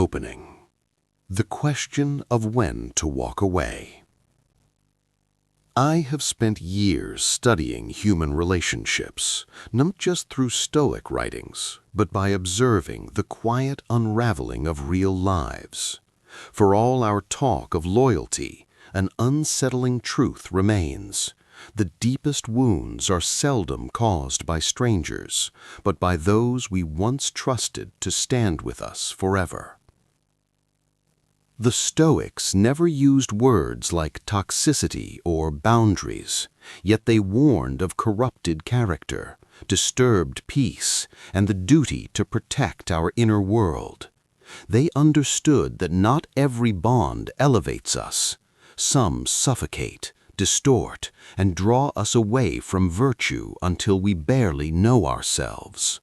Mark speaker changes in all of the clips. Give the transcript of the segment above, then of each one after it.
Speaker 1: Opening. The question of when to walk away. I have spent years studying human relationships, not just through Stoic writings, but by observing the quiet unraveling of real lives. For all our talk of loyalty, an unsettling truth remains. The deepest wounds are seldom caused by strangers, but by those we once trusted to stand with us forever. The Stoics never used words like toxicity or boundaries, yet they warned of corrupted character, disturbed peace, and the duty to protect our inner world. They understood that not every bond elevates us. Some suffocate, distort, and draw us away from virtue until we barely know ourselves.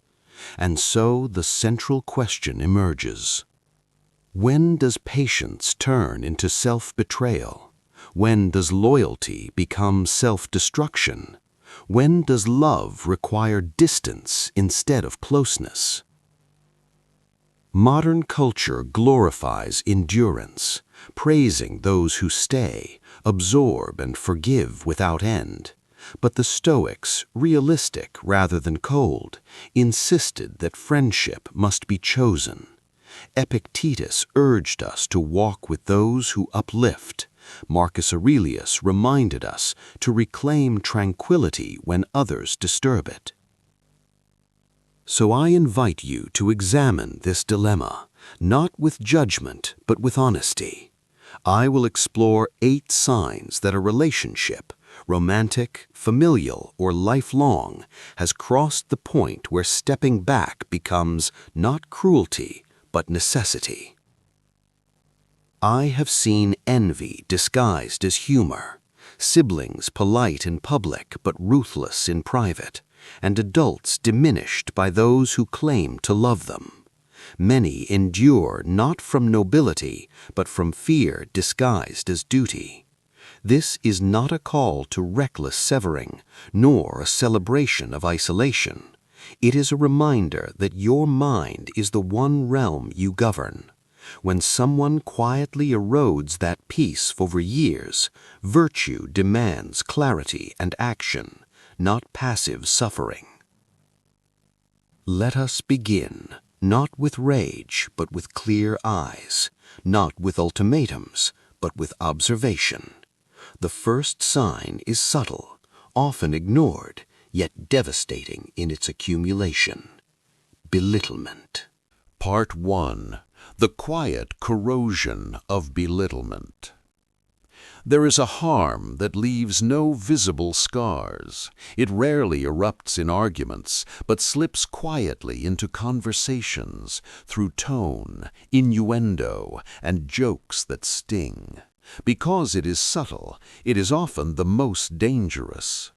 Speaker 1: And so the central question emerges. When does patience turn into self-betrayal? When does loyalty become self-destruction? When does love require distance instead of closeness? Modern culture glorifies endurance, praising those who stay, absorb, and forgive without end. But the Stoics, realistic rather than cold, insisted that friendship must be chosen. Epictetus urged us to walk with those who uplift. Marcus Aurelius reminded us to reclaim tranquility when others disturb it. So I invite you to examine this dilemma, not with judgment, but with honesty. I will explore 8 signs that a relationship, romantic, familial, or lifelong, has crossed the point where stepping back becomes not cruelty, but necessity. I have seen envy disguised as humor, siblings polite in public but ruthless in private, and adults diminished by those who claim to love them. Many endure not from nobility, but from fear disguised as duty. This is not a call to reckless severing, nor a celebration of isolation. It is a reminder that your mind is the one realm you govern. When someone quietly erodes that peace over years, virtue demands clarity and action, not passive suffering. Let us begin, not with rage, but with clear eyes, not with ultimatums, but with observation. The first sign is subtle, often ignored, yet devastating in its accumulation. Belittlement. Part 1. The quiet corrosion of belittlement. There is a harm that leaves no visible scars. It rarely erupts in arguments, but slips quietly into conversations through tone, innuendo, and jokes that sting. Because it is subtle, it is often the most dangerous.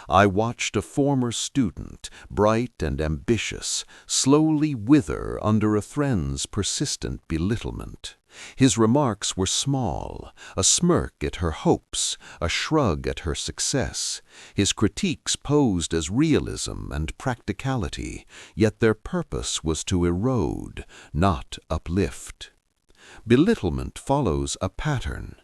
Speaker 1: I watched a former student, bright and ambitious, slowly wither under a friend's persistent belittlement. His remarks were small, a smirk at her hopes, a shrug at her success. His critiques posed as realism and practicality, yet their purpose was to erode, not uplift. Belittlement follows a pattern.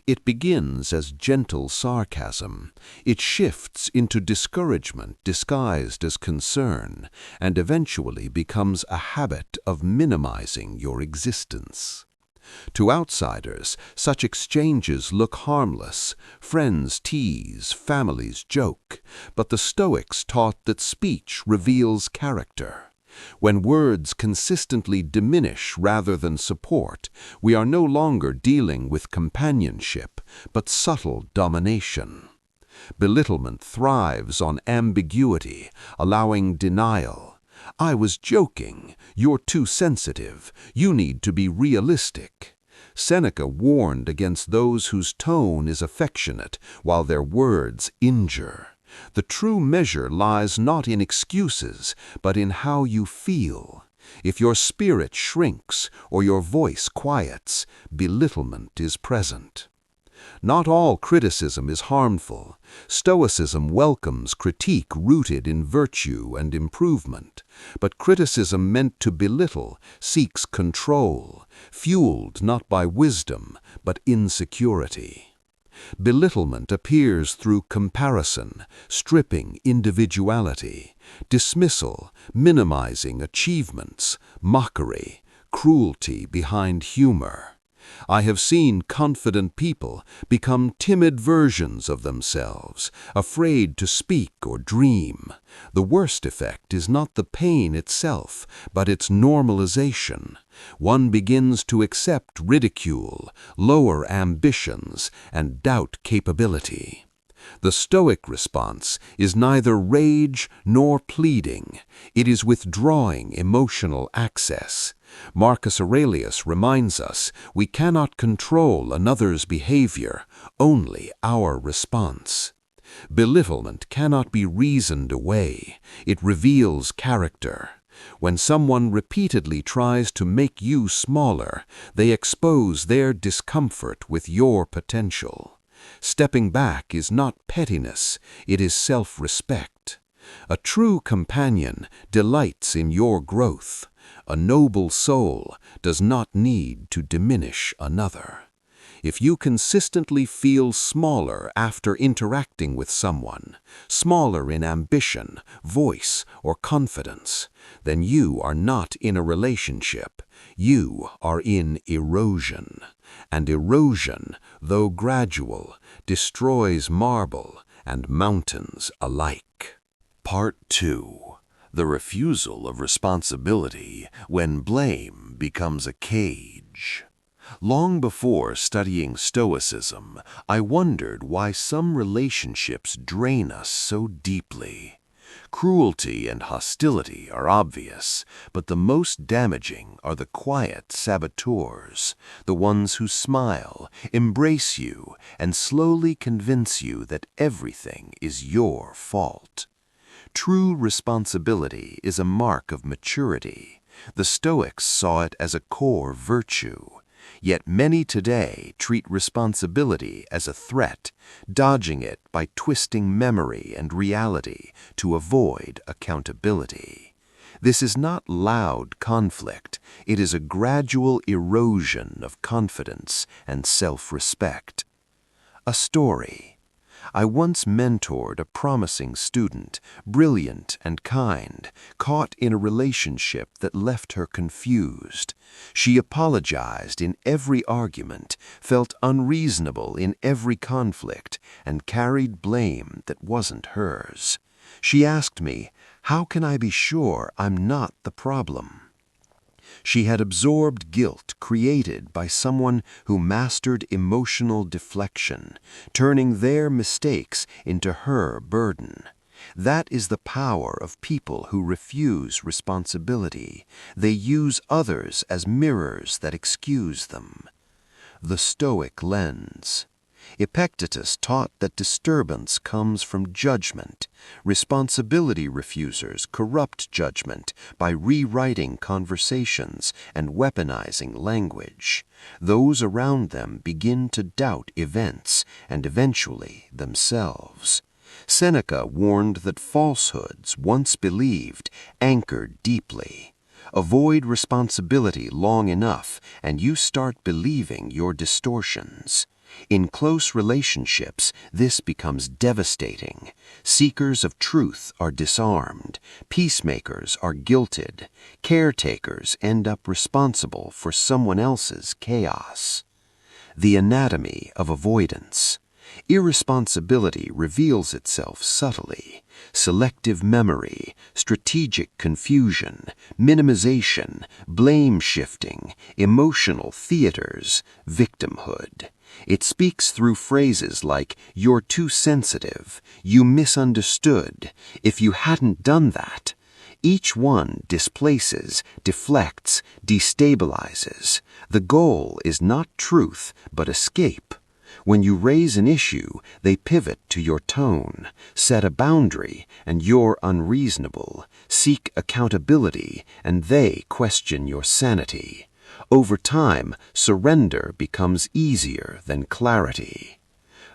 Speaker 1: It begins as gentle sarcasm. It shifts into discouragement disguised as concern, and eventually becomes a habit of minimizing your existence. To outsiders, such exchanges look harmless. Friends tease, families joke. But the Stoics taught that speech reveals character. When words consistently diminish rather than support, we are no longer dealing with companionship, but subtle domination. Belittlement thrives on ambiguity, allowing denial. I was joking. You're too sensitive. You need to be realistic. Seneca warned against those whose tone is affectionate while their words injure. The true measure lies not in excuses, but in how you feel. If your spirit shrinks or your voice quiets, belittlement is present. Not all criticism is harmful. Stoicism welcomes critique rooted in virtue and improvement. But criticism meant to belittle seeks control.
Speaker 2: fueled not by wisdom but insecurity. Belittlement appears through comparison, stripping individuality, dismissal, minimizing achievements, mockery, cruelty behind humor. I have seen confident people become timid versions of themselves, afraid to speak or dream. The worst effect is not the pain itself, but its normalization. One begins to accept ridicule, lower ambitions, and doubt capability. The Stoic response is neither rage nor pleading. It is withdrawing emotional access. Marcus Aurelius reminds us we cannot control another's behavior, only our response. Belittlement cannot be reasoned away. It reveals character. When someone repeatedly tries to make you smaller, they expose their discomfort with your potential. Stepping back is not pettiness, it is self-respect. A true companion delights in your growth. A noble soul does not need to diminish another. If you consistently feel smaller after interacting with someone, smaller in ambition, voice, or confidence, then you are not in a relationship. You are in erosion. And erosion, though gradual, destroys marble and mountains alike.
Speaker 1: Part 2. The refusal of responsibility when blame becomes a cage. Long before studying Stoicism, I wondered why some relationships drain us so deeply. Cruelty and hostility are obvious, but the most damaging are the quiet saboteurs, the ones who smile, embrace you, and slowly convince you that everything is your fault. True responsibility is a mark of maturity. The Stoics saw it as a core virtue. Yet many today treat responsibility as a threat, dodging it by twisting memory and reality to avoid accountability. This is not loud conflict, it is a gradual erosion of confidence and self-respect. A story. I once mentored a promising student, brilliant and kind, caught in a relationship that left her confused. She apologized in every argument, felt unreasonable in every conflict, and carried blame that wasn't hers. She asked me, "How can I be sure I'm not the problem?" She had absorbed guilt created by someone who mastered emotional deflection, turning their mistakes into her burden. That is the power of people who refuse responsibility. They use others as mirrors that excuse them. The Stoic lens. Epictetus taught that disturbance comes from judgment. Responsibility refusers corrupt judgment by rewriting conversations and weaponizing language. Those around them begin to doubt events and eventually themselves. Seneca warned that falsehoods, once believed, anchored deeply. Avoid responsibility long enough and you start believing your distortions. In close relationships, this becomes devastating. Seekers of truth are disarmed. Peacemakers are guilted. Caretakers end up responsible for someone else's chaos. The anatomy of avoidance. Irresponsibility reveals itself subtly. Selective memory, strategic confusion, minimization, blame shifting, emotional theaters, victimhood. It speaks through phrases like, "You're too sensitive," "You misunderstood," "If you hadn't done that." Each one displaces, deflects, destabilizes. The goal is not truth, but escape. When you raise an issue, they pivot to your tone. Set a boundary, and you're unreasonable. Seek accountability, and they question your sanity. Over time, surrender becomes easier than clarity.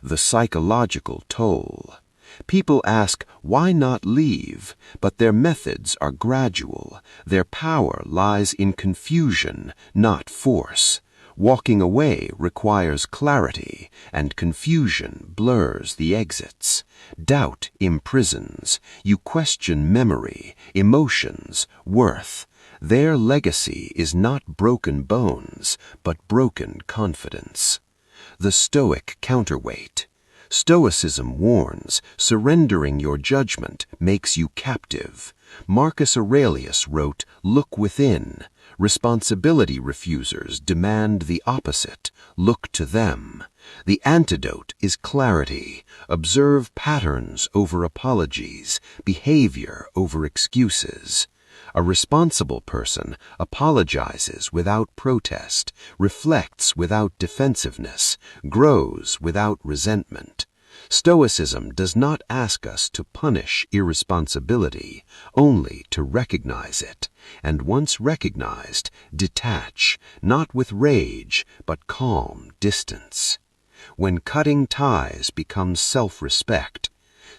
Speaker 1: The psychological toll. People ask, why not leave? But their methods are gradual. Their power lies in confusion, not force. Walking away requires clarity, and confusion blurs the exits. Doubt imprisons. You question memory, emotions, worth. Their legacy is not broken bones, but broken confidence. The Stoic counterweight. Stoicism warns, surrendering your judgment makes you captive. Marcus Aurelius wrote, "Look within." Responsibility refusers demand the opposite. Look to them. The antidote is clarity. Observe patterns over apologies, behavior over excuses. A responsible person apologizes without protest, reflects without defensiveness, grows without resentment. Stoicism does not ask us to punish irresponsibility, only to recognize it, and once recognized, detach, not with rage, but calm distance. When cutting ties becomes self-respect,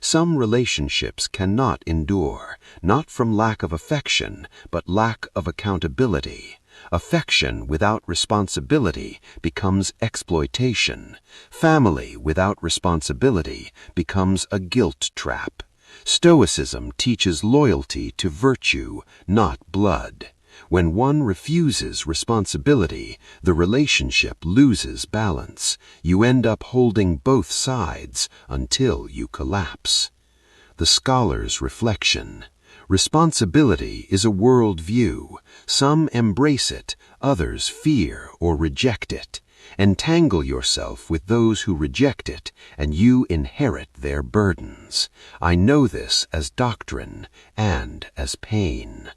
Speaker 1: some relationships cannot endure, not from lack of affection, but lack of accountability. Affection without responsibility becomes exploitation. Family without responsibility becomes a guilt trap. Stoicism teaches loyalty to virtue, not blood. When one refuses responsibility, the relationship loses balance. You end up holding both sides until you collapse. The scholar's reflection. Responsibility is a world view. Some embrace it, others fear or reject it. Entangle yourself with those who reject it, and you inherit their burdens. I know this as doctrine and as pain.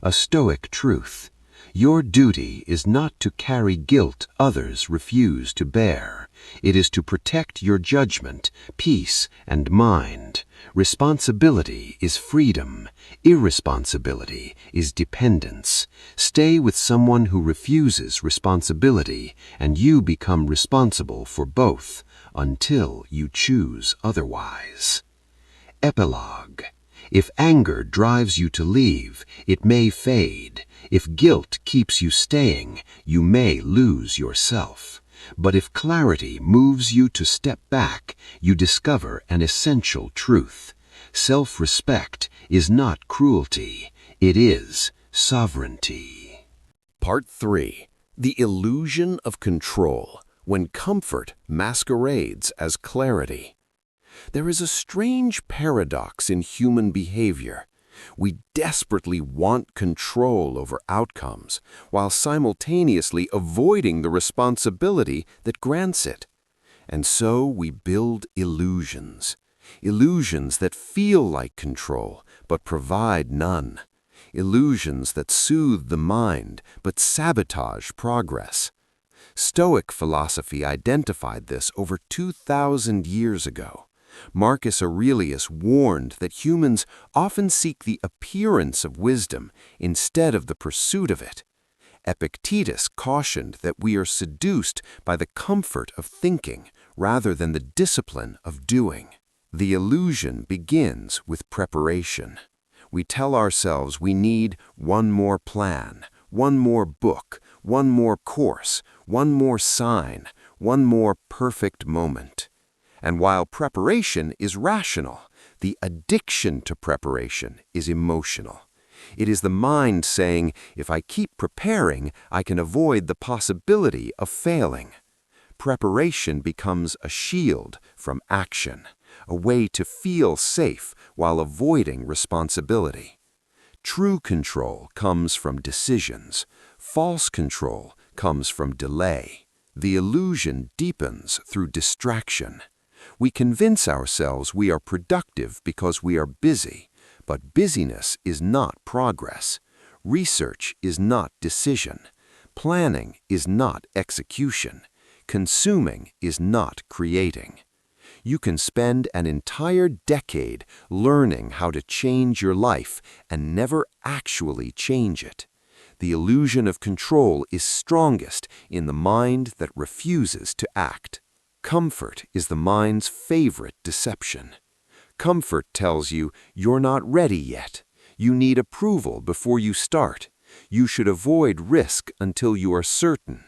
Speaker 1: A Stoic truth. Your duty is not to carry guilt others refuse to bear. It is to protect your judgment, peace, and mind. Responsibility is freedom. Irresponsibility is dependence. Stay with someone who refuses responsibility, and you become responsible for both until you choose otherwise. Epilogue. If anger drives you to leave, it may fade. If guilt keeps you staying, you may lose yourself. But if clarity moves you to step back, you discover an essential truth. Self-respect is not cruelty, it is sovereignty.
Speaker 2: Part 3. The illusion of control, when comfort masquerades as clarity. There is a strange paradox in human behavior. We desperately want control over outcomes, while simultaneously avoiding the responsibility that grants it. And so we build illusions. Illusions that feel like control, but provide none. Illusions that soothe the mind, but sabotage progress. Stoic philosophy identified this over 2,000 years ago. Marcus Aurelius warned that humans often seek the appearance of wisdom instead of the pursuit of it. Epictetus cautioned that we are seduced by the comfort of thinking rather than the discipline of doing. The illusion begins with preparation. We tell ourselves we need one more plan, one more book, one more course, one more sign, one more perfect moment. And while preparation is rational, the addiction to preparation is emotional. It is the mind saying, if I keep preparing, I can avoid the possibility of failing. Preparation becomes a shield from action, a way to feel safe while avoiding responsibility. True control comes from decisions. False control comes from delay. The illusion deepens through distraction. We convince ourselves we are productive because we are busy, but busyness is not progress. Research is not decision. Planning is not execution. Consuming is not creating. You can spend an entire decade learning how to change your life and never actually change it. The illusion of control is strongest in the mind that refuses to act. Comfort is the mind's favorite deception.
Speaker 3: Comfort tells you you're not ready yet. You need approval before you start. You should avoid risk until you are certain.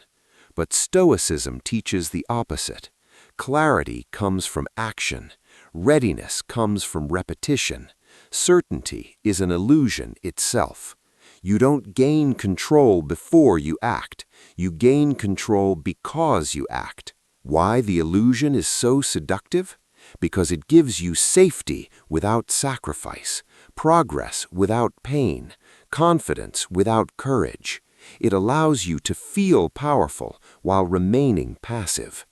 Speaker 3: But Stoicism teaches the opposite. Clarity comes from action. Readiness comes from repetition. Certainty is an illusion itself. You don't gain control before you act. You gain control because you act. Why the illusion is so seductive? Because it gives you safety without sacrifice, progress without pain, confidence without courage. It allows you to feel powerful while remaining passive.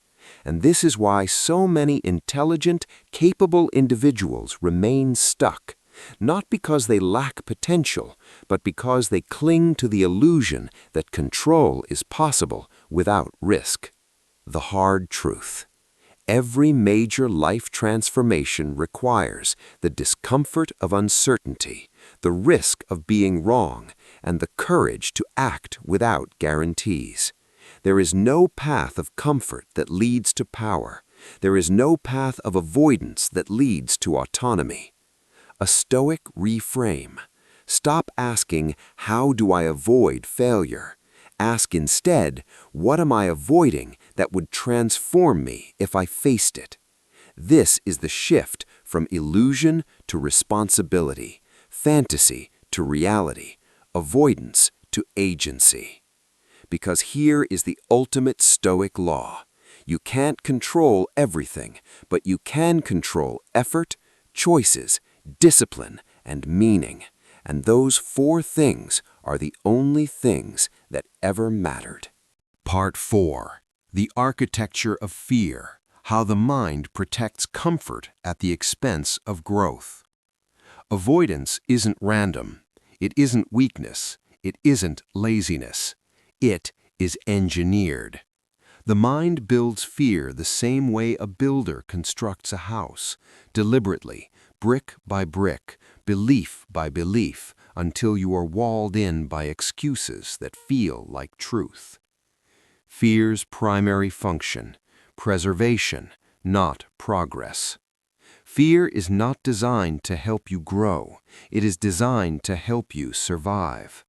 Speaker 3: And this is why so many intelligent, capable individuals remain stuck. Not because they lack potential, but because they cling to the illusion that control is possible without risk. The hard truth. Every major life transformation requires the discomfort of uncertainty, the risk of being wrong, and the courage to act without guarantees. There is no path of comfort that leads to power. There is no path of avoidance that leads to autonomy. A Stoic reframe. Stop asking, how do I avoid failure? Ask instead, what am I avoiding that would transform me if I faced it? This is the shift from illusion to responsibility, fantasy to reality, avoidance to agency. Because here is the ultimate Stoic law. You can't control everything, but you can control effort, choices, discipline, and meaning. And those four things are the only things that ever mattered.
Speaker 2: Part 4. The Architecture of Fear. How the Mind Protects Comfort at the Expense of Growth. Avoidance isn't random. It isn't weakness. It isn't laziness. It is engineered. The mind builds fear the same way a builder constructs a house, deliberately, brick by brick, belief by belief, until you are walled in by excuses that feel like truth. Fear's primary function: preservation, not progress. Fear is not designed to help you grow. It is designed to help you survive.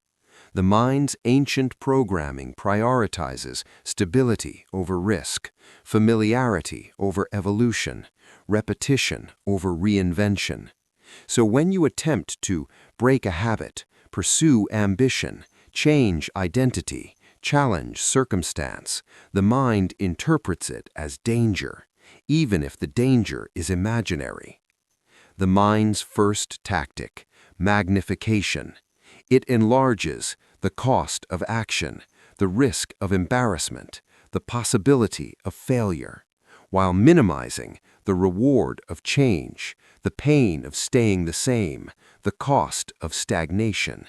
Speaker 2: The mind's ancient programming prioritizes stability over risk, familiarity over evolution, repetition over reinvention. So when you attempt to break a habit, pursue ambition, change identity, challenge circumstance, the mind interprets it as danger, even if the danger is imaginary. The mind's first tactic: magnification. It enlarges the cost of action, the risk of embarrassment, the possibility of failure, while minimizing the reward of change, the pain of staying the same, the cost of stagnation.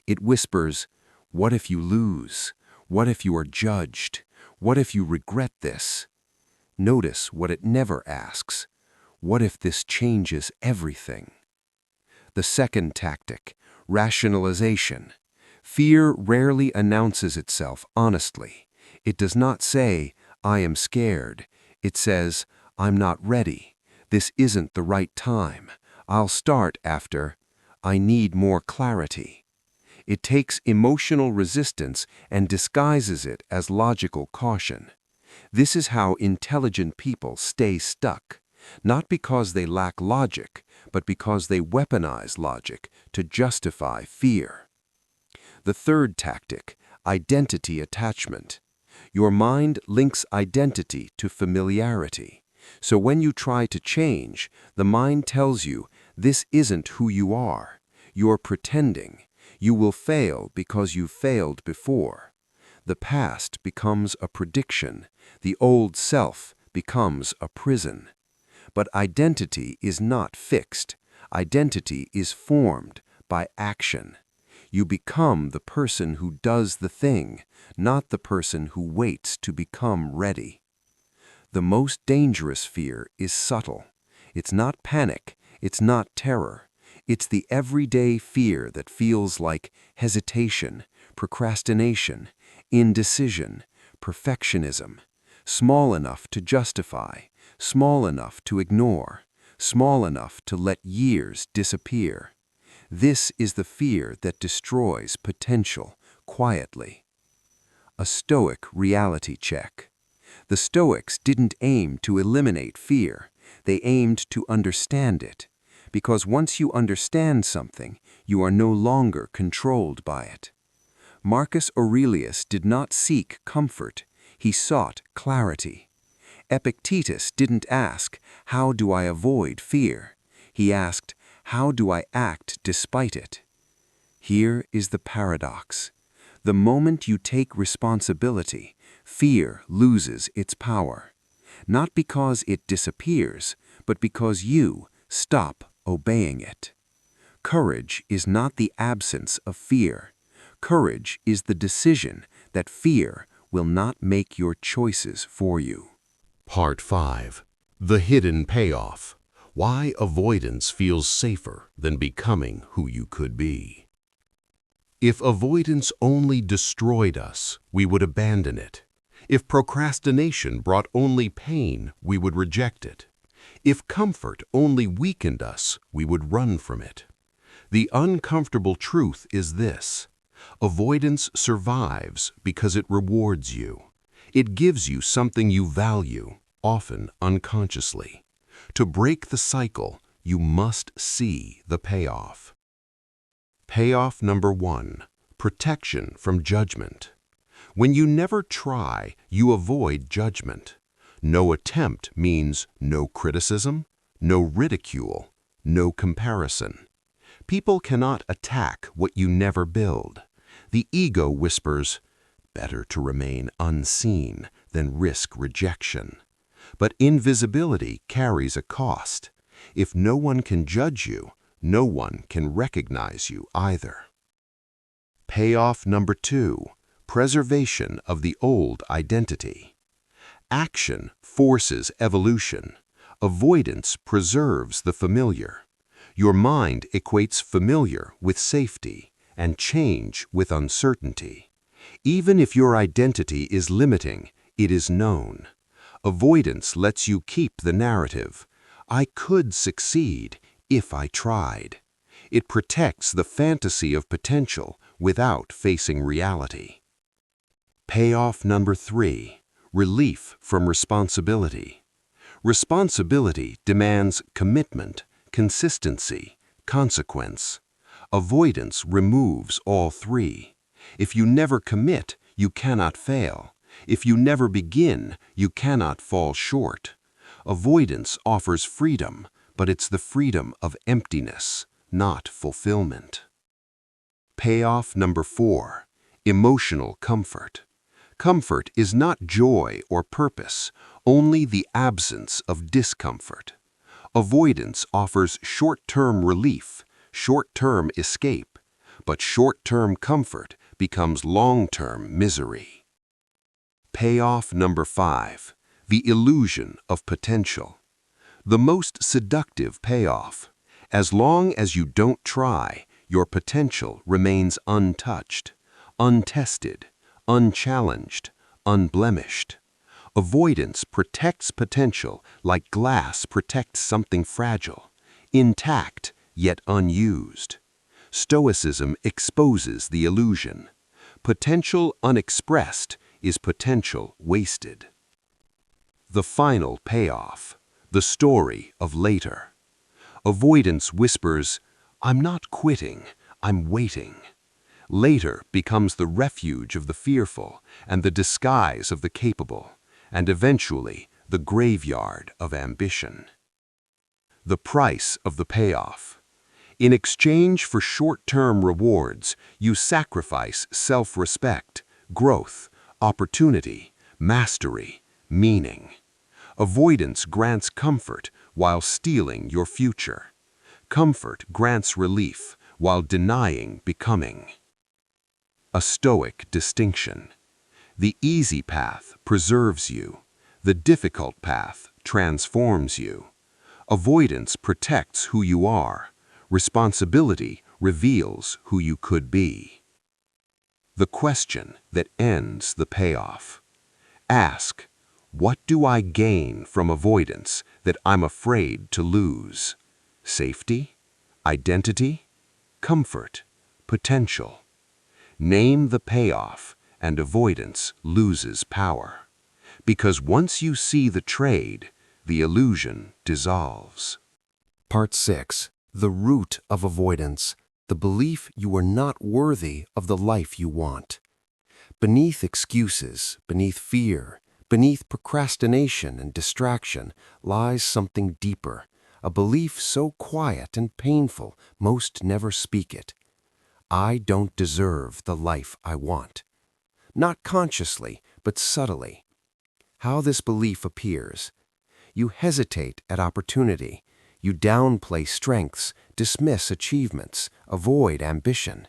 Speaker 2: It whispers, what if you lose? What if you are judged? What if you regret this? Notice what it never asks. What if this changes everything? The second tactic: rationalization. Fear rarely announces itself honestly. It does not say, I am scared. It says, I'm not ready. This isn't the right time. I'll start after. I need more clarity. It takes emotional resistance and disguises it as logical caution. This is how intelligent people stay stuck, not because they lack logic, but because they weaponize logic to justify fear. The third tactic: identity attachment. Your mind links identity to familiarity. So when you try to change, the mind tells you, this isn't who you are. You're pretending. You will fail because you've failed before. The past becomes a prediction. The old self becomes a prison. But identity is not fixed. Identity is formed by action. You become the person who does the thing, not the person who waits to become ready. The most dangerous fear is subtle. It's not panic. It's not terror. It's the everyday fear that feels like hesitation, procrastination, indecision, perfectionism. Small enough to justify, small enough to ignore,
Speaker 3: small enough to let years disappear. This is the fear that destroys potential quietly. A Stoic reality check. The Stoics didn't aim to eliminate fear, they aimed to understand it. Because once you understand something, you are no longer controlled by it. Marcus Aurelius did not seek comfort, he sought clarity. Epictetus didn't ask, "How do I avoid fear?" He asked, "How do I act despite it?" Here is the paradox. The moment you take responsibility, fear loses its power. Not because it disappears, but because you stop obeying it. Courage is not the absence of fear. Courage is the decision that fear will not make your choices for you.
Speaker 2: Part 5. The Hidden Payoff. Why avoidance feels safer than becoming who you could be. If avoidance only destroyed us, we would abandon it. If procrastination brought only pain, we would reject it. If comfort only weakened us, we would run from it. The uncomfortable truth is this: avoidance survives because it rewards you. It gives you something you value, often unconsciously. To break the cycle, you must see the payoff. Payoff number 1: protection from judgment. When you never try, you avoid judgment. No attempt means no criticism, no ridicule, no comparison. People cannot attack what you never build. The ego whispers, "Better to remain unseen than risk rejection." But invisibility carries a cost. If no one can judge you, no one can recognize you either. Payoff number 2: preservation of the old identity. Action forces evolution. Avoidance preserves the familiar. Your mind equates familiar with safety and change with uncertainty. Even if your identity is limiting, it is known. Avoidance lets you keep the narrative. I could succeed if I tried. It protects the fantasy of potential without facing reality. Payoff number 3: relief from responsibility. Responsibility demands commitment, consistency, consequence. Avoidance removes all three. If you never commit, you cannot fail. If you never begin, you cannot fall short. Avoidance offers freedom, but it's the freedom of emptiness, not fulfillment. Payoff number 4: emotional comfort. Comfort is not joy or purpose, only the absence of discomfort. Avoidance offers short-term relief, short-term escape, but short-term comfort becomes long-term misery. Payoff number 5: the illusion of potential. The most seductive payoff. As long as you don't try, your potential remains untouched, untested, unchallenged, unblemished. Avoidance protects potential like glass protects something fragile, intact yet unused. Stoicism exposes the illusion. Potential unexpressed is potential wasted. The final payoff: the story of later. Avoidance whispers, "I'm not quitting, I'm waiting." Later becomes the refuge of the fearful and the disguise of the capable, and eventually the graveyard of ambition. The price of the payoff. In exchange for short-term rewards, you sacrifice self-respect, growth, opportunity, mastery, meaning. Avoidance grants comfort while stealing your future. Comfort grants relief while denying becoming. A Stoic distinction. The easy path preserves you. The difficult path transforms you. Avoidance protects who you are. Responsibility reveals who you could be. The question that ends the payoff. Ask,
Speaker 3: What do I gain from avoidance that I'm afraid to lose? Safety? Identity? Comfort? Potential? Name the payoff, and avoidance loses power. Because once you see the trade, the illusion dissolves.
Speaker 4: Part 6. The root of avoidance, the belief you are not worthy of the life you want. Beneath excuses, beneath fear, beneath procrastination and distraction lies something deeper, a belief so quiet and painful most never speak it. I don't deserve the life I want. Not consciously, but subtly. How this belief appears. You hesitate at opportunity. You downplay strengths, dismiss achievements, avoid ambition.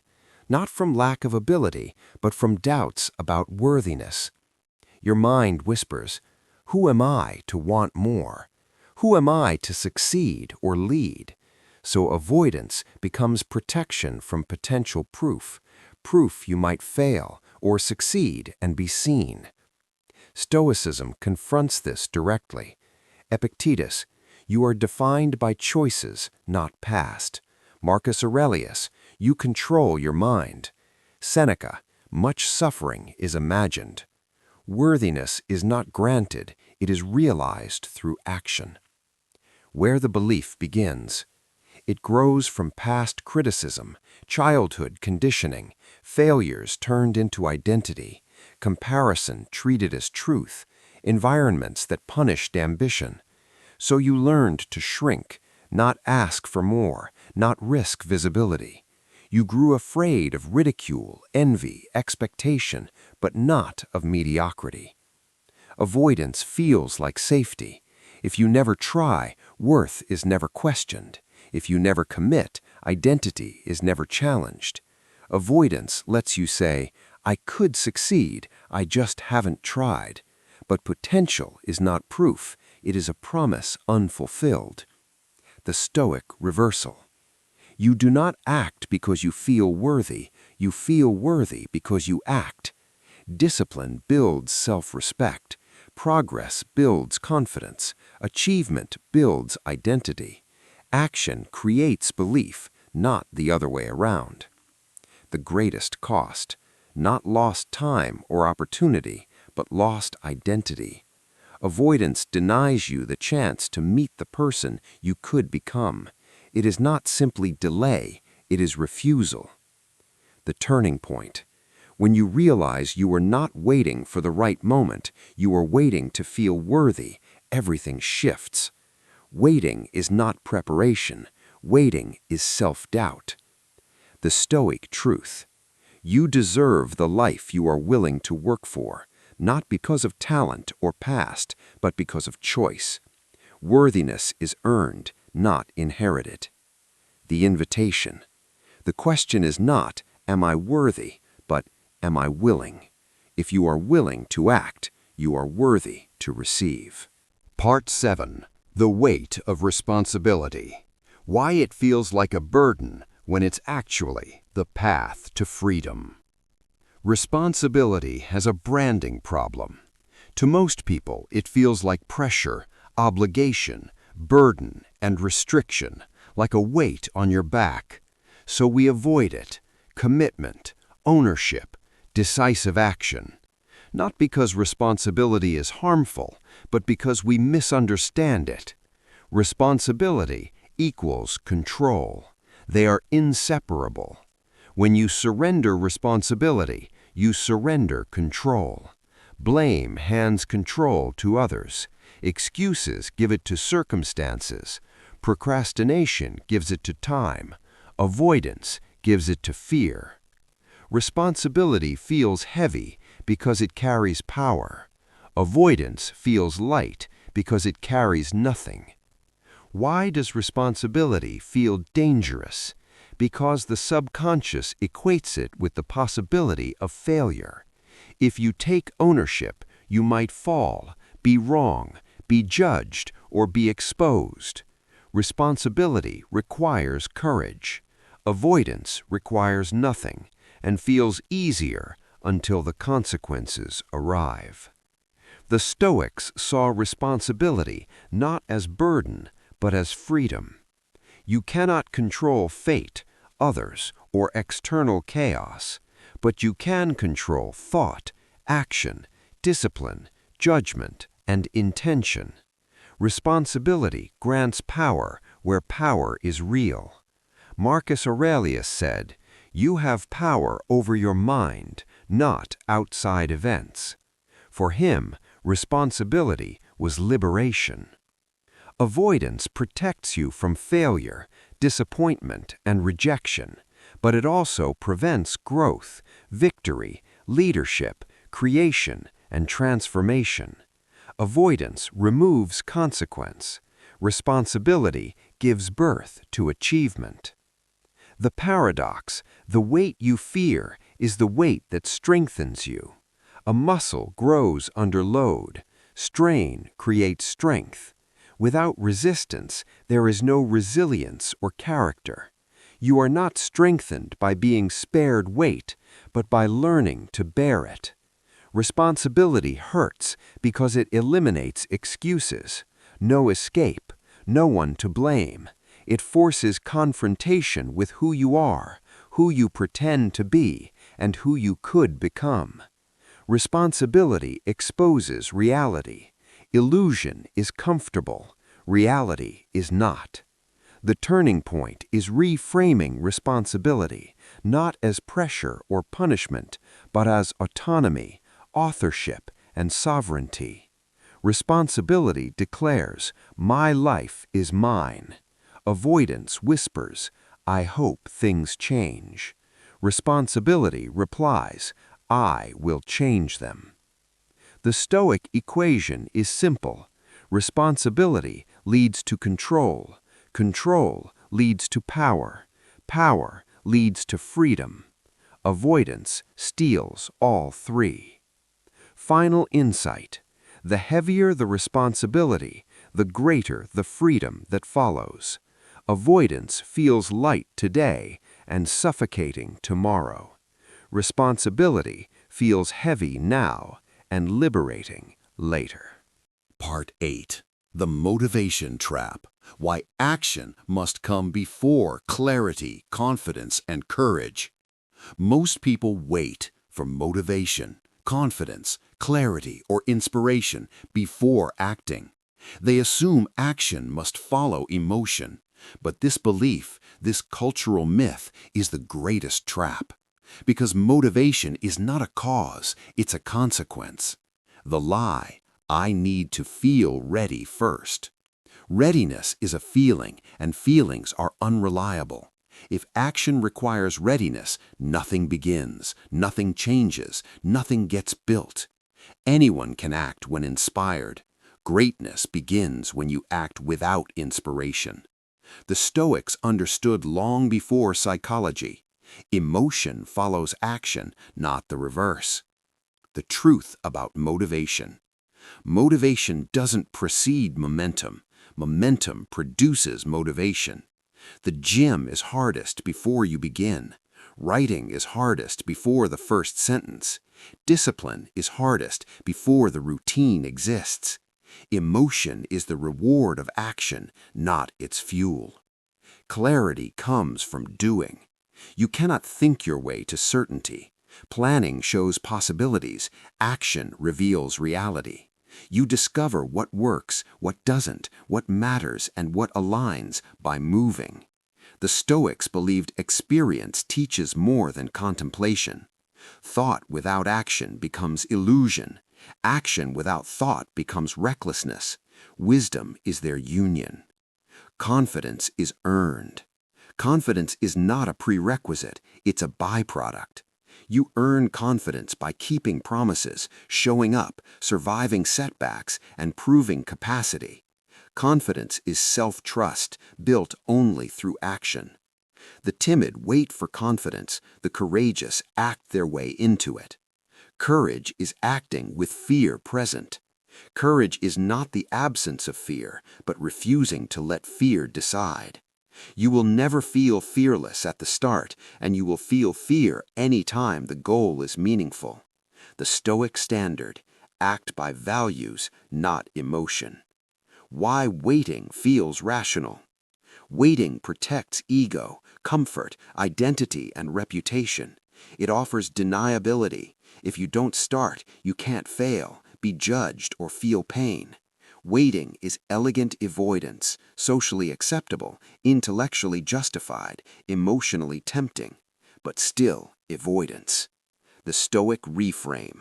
Speaker 4: Not from lack of ability, but from doubts about worthiness. Your mind whispers, who am I to want more? Who am I to succeed or lead? So avoidance becomes protection from potential proof you might fail or succeed and be seen. Stoicism confronts this directly. Epictetus, you are defined by choices, not past. Marcus Aurelius, you control your mind. Seneca, much suffering is imagined. Worthiness is not granted, it is realized through action. Where the belief begins. It grows from past criticism, childhood conditioning, failures turned into identity, comparison treated as truth, environments that punished ambition. So you learned to shrink, not ask for more, not risk visibility. You grew afraid of ridicule, envy, expectation, but not of mediocrity. Avoidance feels like safety. If you never try, worth is never questioned. If you never commit, identity is never challenged. Avoidance lets you say, I could succeed, I just haven't tried. But potential is not proof, it is a promise unfulfilled. The Stoic reversal. You do not act because you feel worthy because you act. Discipline builds self-respect. Progress builds confidence. Achievement builds identity. Action creates belief, not the other way around. The greatest cost, not lost time or opportunity, but lost identity. Avoidance denies you the chance to meet the person you could become. It is not simply delay, it is refusal. The turning point. When you realize you are not waiting for the right moment, you are waiting to feel worthy, everything shifts. Waiting is not preparation. Waiting is self-doubt. The Stoic truth. You deserve the life you are willing to work for, not because of talent or past, but because of choice. Worthiness is earned, not inherited. The invitation. The question is not, am I worthy, but am I willing? If you are willing to act, you are worthy to receive.
Speaker 2: Part 7. The weight of responsibility. Why it feels like a burden when it's actually the path to freedom. Responsibility has a branding problem. To most people, it feels like pressure, obligation, burden, and restriction, like a weight on your back. So we avoid it. Commitment, ownership, decisive action. Not because responsibility is harmful, but because we misunderstand it. Responsibility equals control. They are inseparable. When you surrender responsibility, you surrender control. Blame hands control to others. Excuses give it to circumstances. Procrastination gives it to time. Avoidance gives it to fear. Responsibility feels heavy because it carries power. Avoidance feels light because it carries nothing. Why does responsibility feel dangerous? Because the subconscious equates it with the possibility of failure. If you take ownership, you might fall, be wrong, be judged, or be exposed. Responsibility requires courage. Avoidance requires nothing and feels easier until the consequences arrive.
Speaker 3: The Stoics saw responsibility not as burden, but as freedom. You cannot control fate, others, or external chaos, but you can control thought, action, discipline, judgment, and intention. Responsibility grants power where power is real. Marcus Aurelius said, "You have power over your mind, not outside events." For him, responsibility was liberation. Avoidance protects you from failure, disappointment, and rejection, but it also prevents growth, victory, leadership, creation, and transformation. Avoidance removes consequence. Responsibility gives birth to achievement. The paradox, the weight you fear is the weight that strengthens you. A muscle grows under load. Strain creates strength. Without resistance, there is no resilience or character. You are not strengthened by being spared weight, but by learning to bear it. Responsibility hurts because it eliminates excuses. No escape, no one to blame. It forces confrontation with who you are, who you pretend to be, and who you could become. Responsibility exposes reality. Illusion is comfortable. Reality is not. The turning point is reframing responsibility, not as pressure or punishment, but as autonomy, authorship, and sovereignty. Responsibility declares, "My life is mine." Avoidance whispers, "I hope things change." Responsibility replies, "I will change them." The Stoic equation is simple. Responsibility leads to control. Control leads to power. Power leads to freedom. Avoidance steals all three. Final insight: the heavier the responsibility, the greater the freedom that follows. Avoidance feels light today and suffocating tomorrow. Responsibility feels heavy now and liberating later.
Speaker 1: Part 8. The Motivation Trap. Why action must come before clarity, confidence, and courage. Most people wait for motivation, confidence, clarity, or inspiration before acting. They assume action must follow emotion. But this belief, this cultural myth, is the greatest trap. Because motivation is not a cause, it's a consequence. The lie: I need to feel ready first. Readiness is a feeling, and feelings are unreliable. If action requires readiness, nothing begins, nothing changes, nothing gets built. Anyone can act when inspired. Greatness begins when you act without inspiration. The Stoics understood long before psychology. Emotion follows action, not the reverse. The truth about motivation. Motivation doesn't precede momentum. Momentum produces motivation. The gym is hardest before you begin. Writing is hardest before the first sentence. Discipline is hardest before the routine exists. Emotion is the reward of action, not its fuel. Clarity comes from doing. You cannot think your way to certainty. Planning shows possibilities. Action reveals reality. You discover what works, what doesn't, what matters, and what aligns by moving. The Stoics believed experience teaches more than contemplation. Thought without action becomes illusion. Action without thought becomes recklessness. Wisdom is their union. Confidence is earned. Confidence is not a prerequisite, it's a byproduct. You earn confidence by keeping promises, showing up, surviving setbacks, and proving capacity. Confidence is self-trust, built only through action. The timid wait for confidence, the courageous act their way into it. Courage is acting with fear present. Courage is not the absence of fear, but refusing to let fear decide. You will never feel fearless at the start, and you will feel fear any time the goal is meaningful. The Stoic standard:
Speaker 3: act by values, not emotion. Why waiting feels rational. Waiting protects ego, comfort, identity, and reputation. It offers deniability. If you don't start, you can't fail, be judged, or feel pain. Waiting is elegant avoidance, socially acceptable, intellectually justified, emotionally tempting, but still avoidance. The Stoic reframe.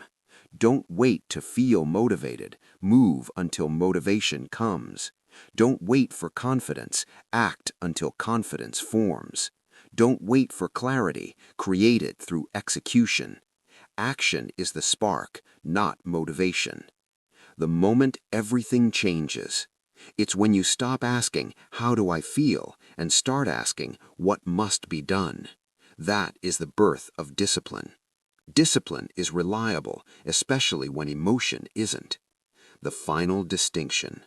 Speaker 3: Don't wait to feel motivated, move until motivation comes. Don't wait for confidence, act until confidence forms. Don't wait for clarity, create it through execution. Action is the spark, not motivation. The moment everything changes. It's when you stop asking, "How do I feel?" and start asking, "What must be done?" That is the birth of discipline. Discipline is reliable, especially when emotion isn't. The final distinction.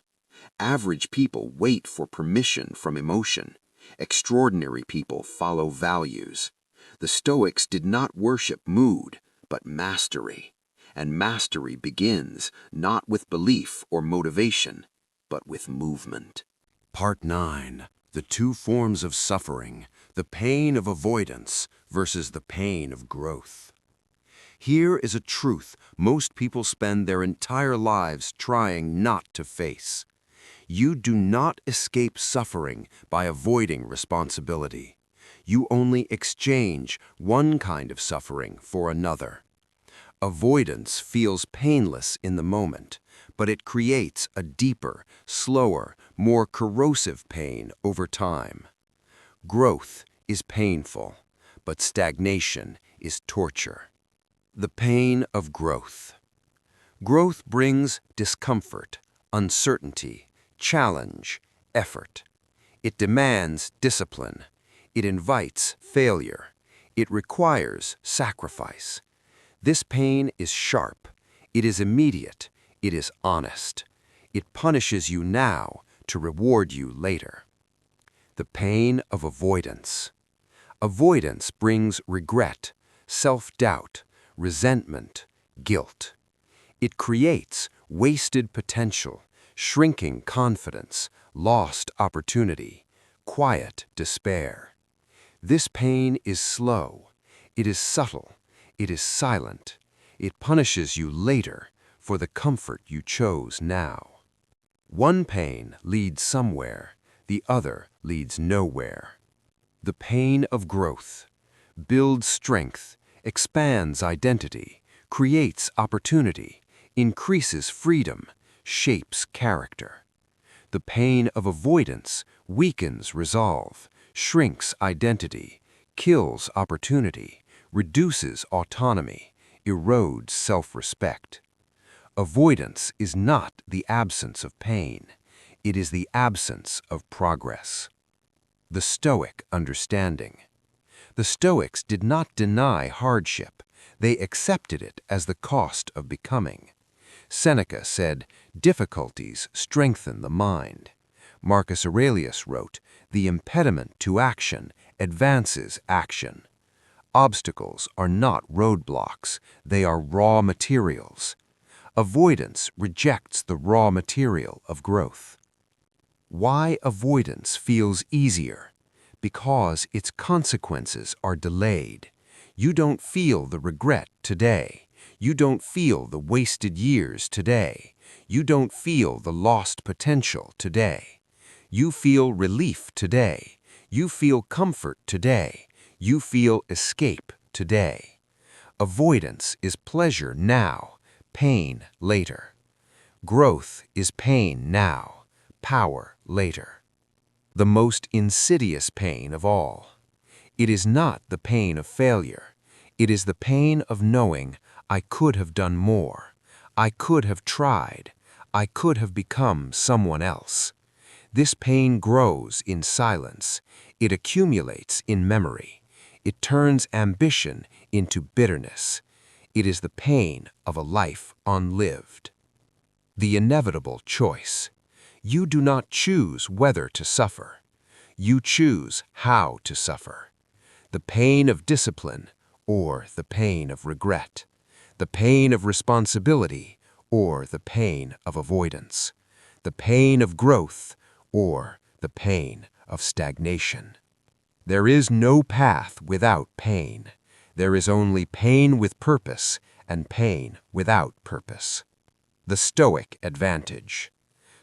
Speaker 3: Average people wait for permission from emotion. Extraordinary people follow values. The Stoics did not worship mood, but mastery. And mastery begins not with belief or motivation, but with movement.
Speaker 4: Part 9. The two forms of suffering, the pain of avoidance versus the pain of growth. Here is a truth most people spend their entire lives trying not to face. You do not escape suffering by avoiding responsibility. You only exchange one kind of suffering for another. Avoidance feels painless in the moment, but it creates a deeper, slower, more corrosive pain over time. Growth is painful, but stagnation is torture. The pain of growth. Growth brings discomfort, uncertainty, challenge, effort. It demands discipline. It invites failure. It requires sacrifice. This pain is sharp. It is immediate. It is honest. It punishes you now to reward you later. The pain of avoidance. Avoidance brings regret, self-doubt, resentment, guilt. It creates wasted potential, shrinking confidence, lost opportunity, quiet despair. This pain is slow. It is subtle. It is silent. It punishes you later for the comfort you chose now. One pain leads somewhere, the other leads nowhere. The pain of growth builds strength, expands identity, creates opportunity, increases freedom, shapes character. The pain of avoidance weakens resolve, shrinks identity, kills opportunity, reduces autonomy, erodes self-respect. Avoidance is not the absence of pain. It is the absence of progress. The Stoic understanding. The Stoics did not deny hardship. They accepted it as the cost of becoming. Seneca said, "Difficulties strengthen the mind." Marcus Aurelius wrote, "The impediment to action advances action." Obstacles are not roadblocks, they are raw materials. Avoidance rejects the raw material of growth. Why avoidance feels easier? Because its consequences are delayed. You don't feel the regret today. You don't feel the wasted years today. You don't feel the lost potential today. You feel relief today. You feel comfort today. You feel escape today. Avoidance is pleasure now, pain later. Growth is pain now, power later. The most insidious pain of all. It is not the pain of failure. It is the pain of knowing I could have done more. I could have tried. I could have become someone else. This pain grows in silence. It accumulates in memory. It turns ambition into bitterness. It is the pain of a life unlived. The inevitable choice. You do not choose whether to suffer. You choose how to suffer. The pain of discipline or the pain of regret. The pain of responsibility or the pain of avoidance, the pain of growth or the pain of stagnation. There is no path without pain. There is only pain with purpose and pain without purpose. The Stoic advantage.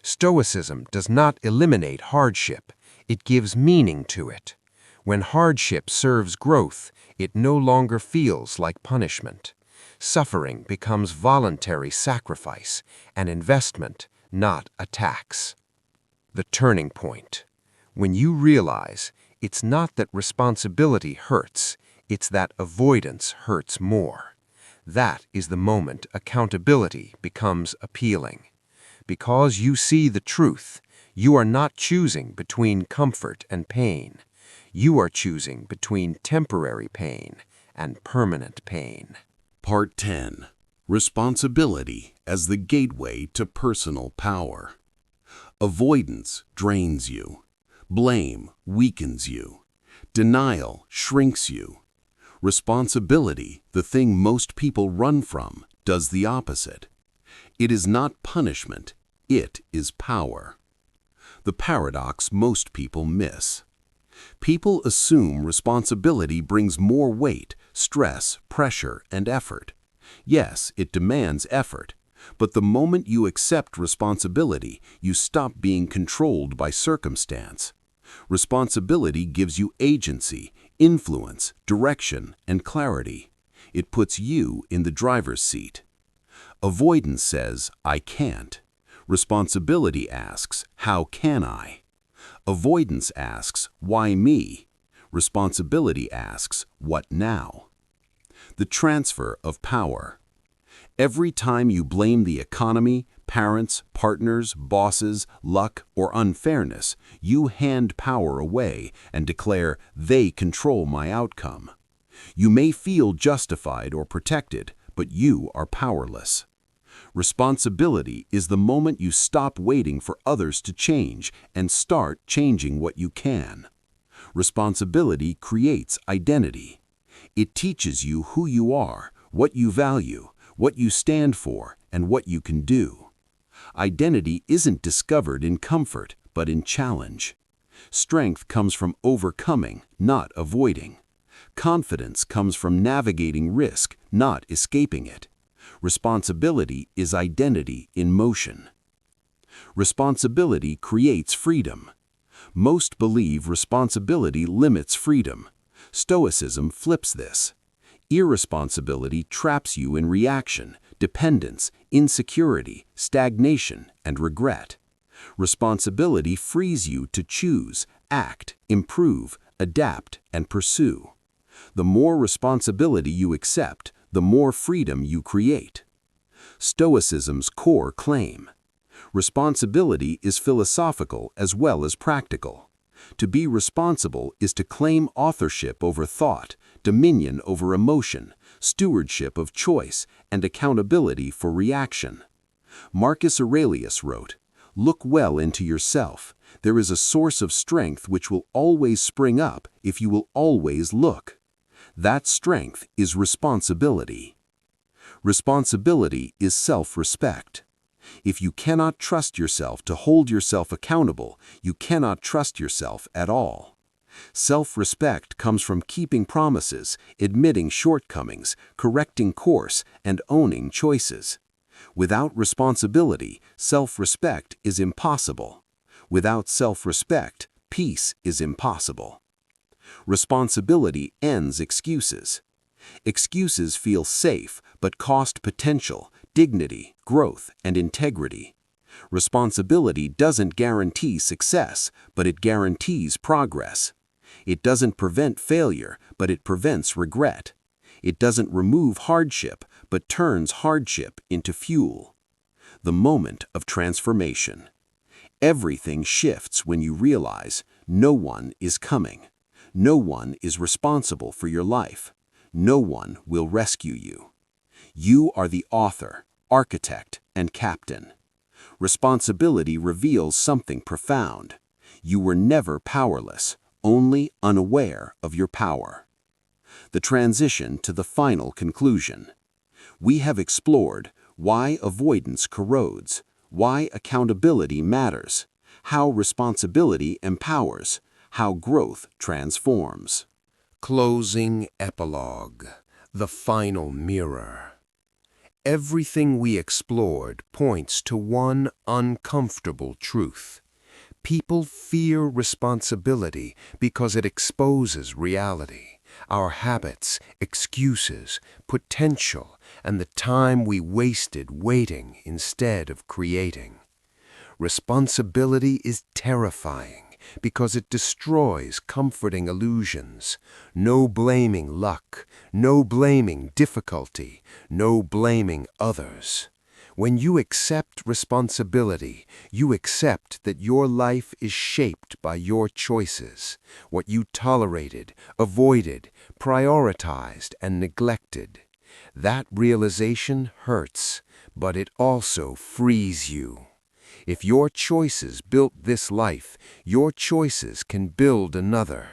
Speaker 4: Stoicism does not eliminate hardship, it gives meaning to it. When hardship serves growth, it no longer feels like punishment. Suffering becomes voluntary sacrifice, an investment, not a tax. The turning point. When you realize it's not that responsibility hurts, it's that avoidance hurts more. That is the moment accountability becomes appealing. Because you see the truth, you are not choosing between comfort and pain. You are choosing between temporary pain and permanent pain.
Speaker 2: Part 10. Responsibility as the gateway to personal power. Avoidance drains you. Blame weakens you. Denial shrinks you. Responsibility, the thing most people run from, does the opposite. It is not punishment, it is power. The paradox most people miss. People assume responsibility brings more weight, stress, pressure, and effort. Yes, it demands effort, but the moment you accept responsibility, you stop being controlled by circumstance. Responsibility gives you agency, influence, direction, and clarity. It puts you in the driver's seat. Avoidance says, I can't. Responsibility asks, how can I? Avoidance asks, why me? Responsibility asks, what now? The transfer of power. Every time you blame the economy, parents, partners, bosses, luck, or unfairness, you hand power away and declare, they control my outcome. You may feel justified or protected, but you are powerless. Responsibility is the moment you stop waiting for others to change and start changing what you can. Responsibility creates identity. It teaches you who you are, what you value, what you stand for, and what you can do. Identity isn't discovered in comfort, but in challenge. Strength comes from overcoming, not avoiding. Confidence comes from navigating risk, not escaping it. Responsibility is identity in motion. Responsibility creates freedom. Most believe responsibility limits freedom. Stoicism flips this. Irresponsibility traps you in reaction, dependence, insecurity, stagnation, and regret. Responsibility frees you to choose, act, improve, adapt, and pursue. The more responsibility you accept, the more freedom you create. Stoicism's core claim. Responsibility is philosophical as well as practical. To be responsible is to claim authorship over thought, dominion over emotion, stewardship of choice, and accountability for reaction. Marcus Aurelius wrote, "Look well into yourself. There is a source of strength which will always spring up if you will always look." That strength is responsibility. Responsibility is self-respect. If you cannot trust yourself to hold yourself accountable, you cannot trust yourself at all. Self-respect comes from keeping promises, admitting shortcomings, correcting course, and owning choices. Without responsibility, self-respect is impossible. Without self-respect, peace is impossible. Responsibility ends excuses. Excuses feel safe, but cost potential, dignity, growth, and integrity. Responsibility doesn't guarantee success, but it guarantees progress. It doesn't prevent failure, but it prevents regret. It doesn't remove hardship, but turns hardship into fuel. The moment of transformation. Everything shifts when you realize no one is coming. No one is responsible for your life. No one will rescue you. You are the author, architect, and captain. Responsibility reveals something profound. You were never powerless, only unaware of your power. The transition to the final conclusion. We have explored
Speaker 3: why avoidance corrodes, why accountability matters, how responsibility empowers, how growth transforms.
Speaker 4: Closing epilogue, the final mirror. Everything we explored points to one uncomfortable truth. People fear responsibility because it exposes reality, our habits, excuses, potential, and the time we wasted waiting instead of creating. Responsibility is terrifying because it destroys comforting illusions. No blaming luck, no blaming difficulty, no blaming others. When you accept responsibility, you accept that your life is shaped by your choices, what you tolerated, avoided, prioritized, and neglected. That realization hurts, but it also frees you. If your choices built this life, your choices can build another.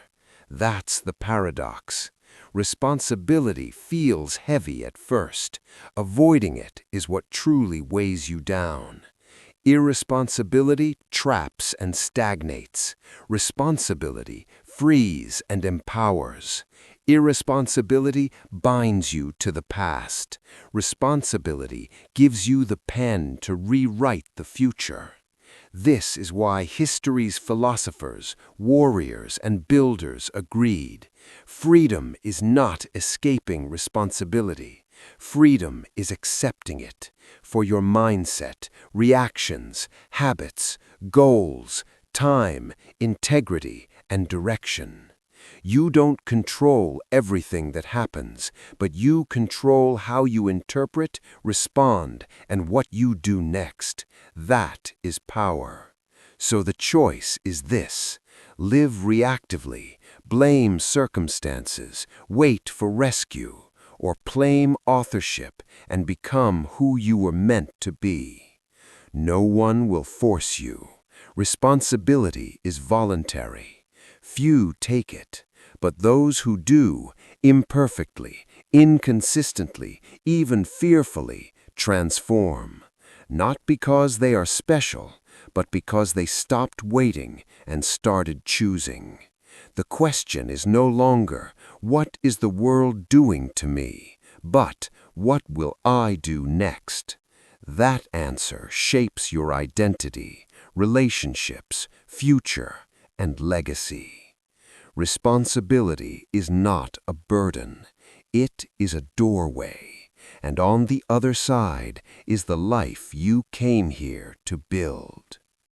Speaker 4: That's the paradox. Responsibility feels heavy at first. Avoiding it is what truly weighs you down. Irresponsibility traps and stagnates. Responsibility frees and empowers. Irresponsibility binds you to the past. Responsibility gives you the pen to rewrite the future. This is why history's philosophers, warriors, and builders agreed. Freedom is not escaping responsibility. Freedom is accepting it for your mindset, reactions, habits, goals, time, integrity, and direction. You don't control everything that happens, but you control how you interpret, respond, and what you do next. That is power. So the choice is this: live reactively, blame circumstances, wait for rescue, or claim authorship and become who you were meant to be. No one will force you. Responsibility is voluntary. Few take it, but those who do, imperfectly, inconsistently, even fearfully, transform. Not because they are special, but because they stopped waiting and started choosing. The question is no longer, what is the world doing to me? But, what will I do next? That answer shapes your identity, relationships, future, and legacy. Responsibility is not a burden. It is a doorway, and on the other side is the life you came here to build.